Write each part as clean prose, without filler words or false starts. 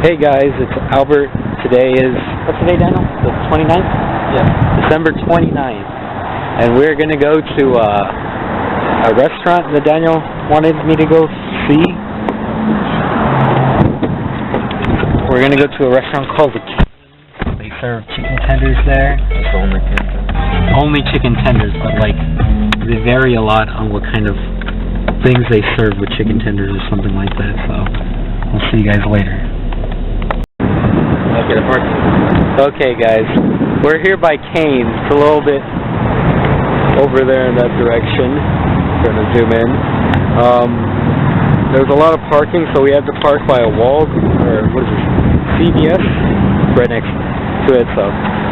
Hey guys, it's Albert. Today is, what's today, Daniel? The 29th? Yes. December 29th. And we're going to go to a restaurant that Daniel wanted me to go see. We're going to go to a restaurant called the They serve chicken tenders there. It's only chicken tenders. Only chicken tenders, but like they vary a lot on what kind of things they serve with chicken tenders or something like that. So we'll see you guys later. Okay, guys, we're here by Cane's. It's a little bit over there in that direction. Trying to zoom in. There's a lot of parking, so we had to park by a wall, or what is it, CVS, right next to it. So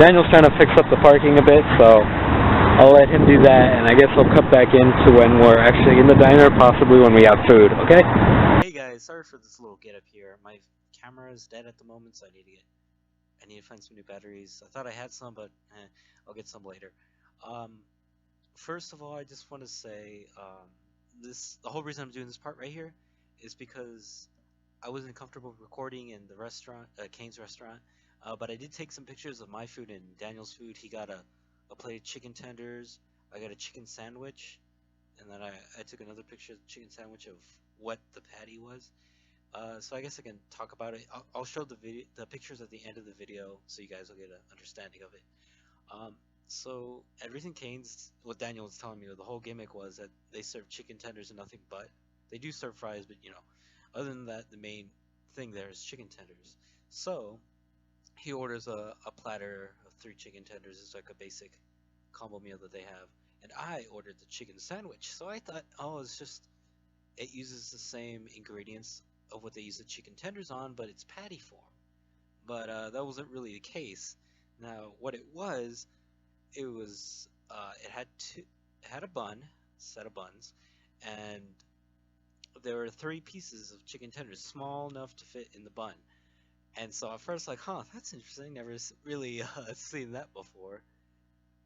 Daniel's trying to fix up the parking a bit, so I'll let him do that, and I guess I'll cut back into when we're actually in the diner, possibly when we have food. Okay? Hey guys, sorry for this little get up here. My camera is dead at the moment, so I need to find some new batteries. I thought I had some, but I'll get some later. First of all, I just want to say the whole reason I'm doing this part right here is because I wasn't comfortable recording in the restaurant, Cane's restaurant, but I did take some pictures of my food and Daniel's food. He got a plate of chicken tenders. I got a chicken sandwich, and then I took another picture of the chicken sandwich of what the patty was. So I guess I can talk about it. I'll show the pictures at the end of the video, so you guys will get an understanding of it. So at Recent Cane's, what Daniel was telling me, the whole gimmick was that they serve chicken tenders and nothing but. They do serve fries, but other than that, the main thing there is chicken tenders. So he orders a platter of 3 chicken tenders. It's like a basic combo meal that they have, and I ordered the chicken sandwich. So I thought, oh, it uses the same ingredients of what they use the chicken tenders on, but it's patty form. But that wasn't really the case. Now, what it was, it had a bun, set of buns, and there were 3 pieces of chicken tenders, small enough to fit in the bun. And so at first, like, that's interesting. Never really seen that before.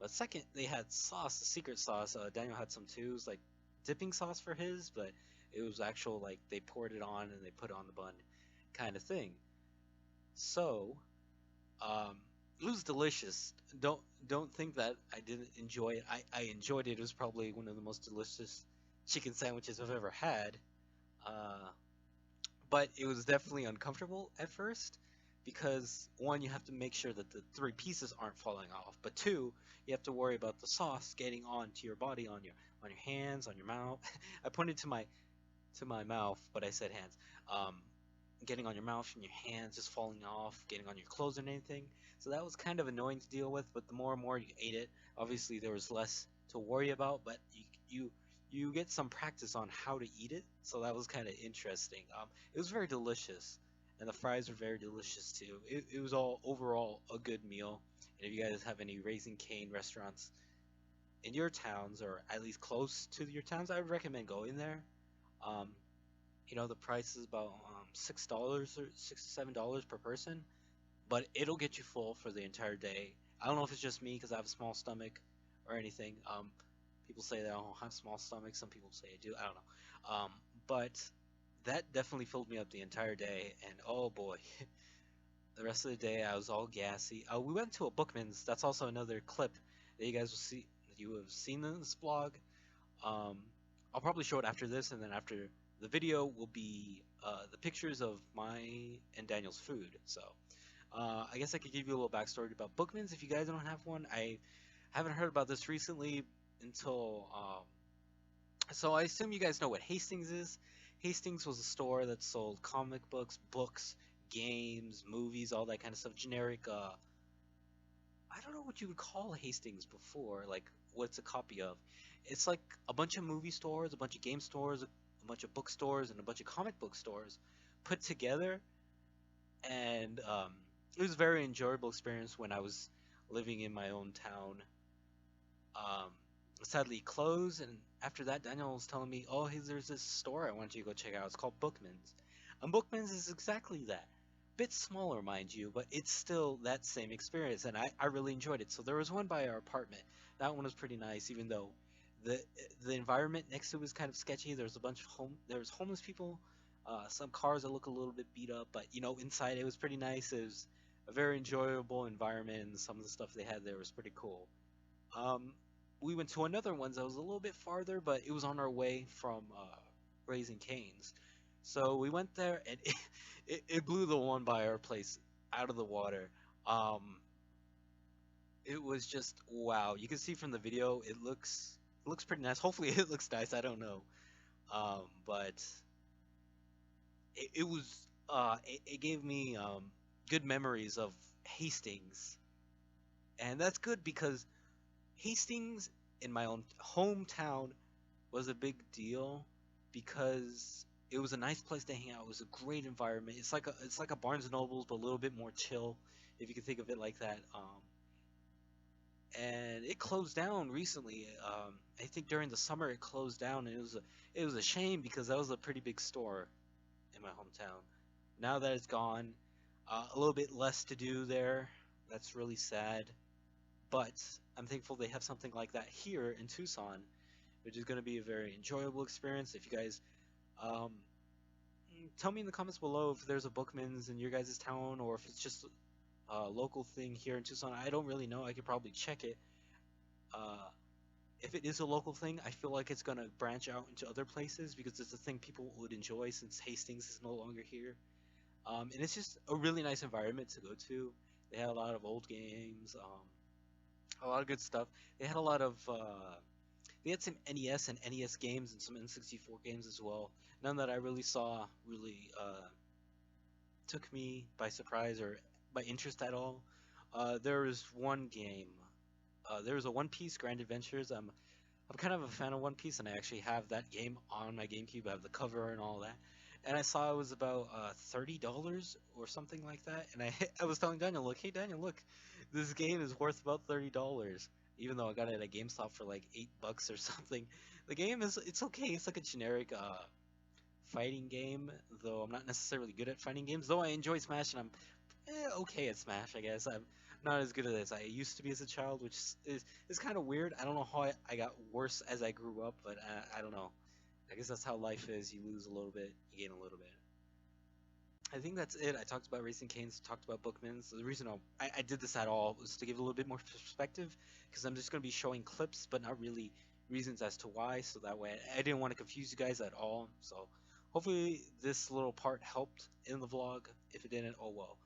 But second, they had sauce, the secret sauce. Daniel had some too. It was like dipping sauce for his, but it was actual, like, they poured it on and they put it on the bun kind of thing. So it was delicious. Don't think that I didn't enjoy it. I enjoyed it. It was probably one of the most delicious chicken sandwiches I've ever had. But it was definitely uncomfortable at first because, one, you have to make sure that the 3 pieces aren't falling off, but 2, you have to worry about the sauce getting onto your body, on your hands, on your mouth. I pointed to my mouth, but I said hands. Getting on your mouth and your hands, just falling off, getting on your clothes and anything. So that was kind of annoying to deal with, but the more and more you ate it, obviously there was less to worry about, but you get some practice on how to eat it, so that was kind of interesting. It was very delicious, and the fries were very delicious too. It was all overall a good meal, and if you guys have any Raising Cane restaurants in your towns, or at least close to your towns, I would recommend going there. The price is about $6 or $6 to $7 per person, but it'll get you full for the entire day. I don't know if it's just me because I have a small stomach or anything. People say that I don't have a small stomach. Some people say I do. I don't know. But that definitely filled me up the entire day, and oh boy, the rest of the day I was all gassy. We went to a Bookman's. That's also another clip that you guys will see. You have seen in this blog. I'll probably show it after this, and then after the video will be the pictures of my and Daniel's food. So I guess I could give you a little backstory about Bookman's if you guys don't have one. I haven't heard about this recently until so I assume you guys know what Hastings is. Hastings was a store that sold comic books, games, movies, all that kind of stuff. Generic. I don't know what you would call Hastings before. Like, what's a copy of? It's like a bunch of movie stores, a bunch of game stores, a bunch of bookstores, and a bunch of comic book stores put together, and it was a very enjoyable experience when I was living in my own town. Sadly it closed, and after that Daniel was telling me, oh, hey, there's this store I want you to go check out. It's called Bookman's, and Bookman's is exactly that. Bit smaller, mind you, but it's still that same experience, and I really enjoyed it. So there was one by our apartment. That one was pretty nice, even though the environment next to it was kind of sketchy. There was a bunch of homeless people Some cars that look a little bit beat up, but you know, inside it was pretty nice. It was a very enjoyable environment, and some of the stuff they had there was pretty cool. Um, we went to another one that was a little bit farther, but it was on our way from Raising Cane's. So we went there, and it blew the one by our place out of the water. Um, it was just wow. You can see from the video, it looks pretty nice. Hopefully, it looks nice. I don't know, but it gave me good memories of Hastings, and that's good because Hastings in my own hometown was a big deal because it was a nice place to hang out. It was a great environment. It's like a Barnes and Nobles, but a little bit more chill, if you can think of it like that. And it closed down recently. I think during the summer it closed down, and it was a shame because that was a pretty big store in my hometown. Now that it's gone, a little bit less to do there. That's really sad. But I'm thankful they have something like that here in Tucson, which is going to be a very enjoyable experience. If you guys um, tell me in the comments below if there's a Bookman's in your guys' town or if it's just a local thing here in Tucson. I don't really know. I could probably check it. Uh, if it is a local thing, I feel like it's going to branch out into other places because it's a thing people would enjoy since Hastings is no longer here. And it's just a really nice environment to go to. They had a lot of old games, a lot of good stuff. They had a lot of they had some NES and NES games and some N64 games as well. None that I really saw really took me by surprise or by interest at all. There was one game. There was a One Piece Grand Adventures. I'm kind of a fan of One Piece, and I actually have that game on my GameCube. I have the cover and all that. And I saw it was about $30 or something like that. And I was telling Daniel, look, hey Daniel, look, this game is worth about $30. Even though I got it at GameStop for like $8 or something. The game it's okay. It's like a generic fighting game, though I'm not necessarily good at fighting games. Though I enjoy Smash, and I'm okay at Smash, I guess. I'm not as good at this I used to be as a child, which is kind of weird. I don't know how I got worse as I grew up, but I don't know. I guess that's how life is. You lose a little bit, you gain a little bit. I think that's it. I talked about Racing Canes, talked about Bookmans. The reason I did this at all was to give a little bit more perspective, because I'm just going to be showing clips, but not really reasons as to why, so that way I didn't want to confuse you guys at all. So hopefully this little part helped in the vlog. If it didn't, oh well.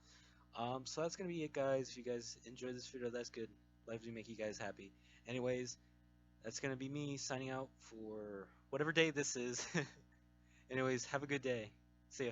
So that's going to be it, guys. If you guys enjoyed this video, that's good. Life to make you guys happy. Anyways, that's going to be me signing out for whatever day this is. Anyways, have a good day. See ya.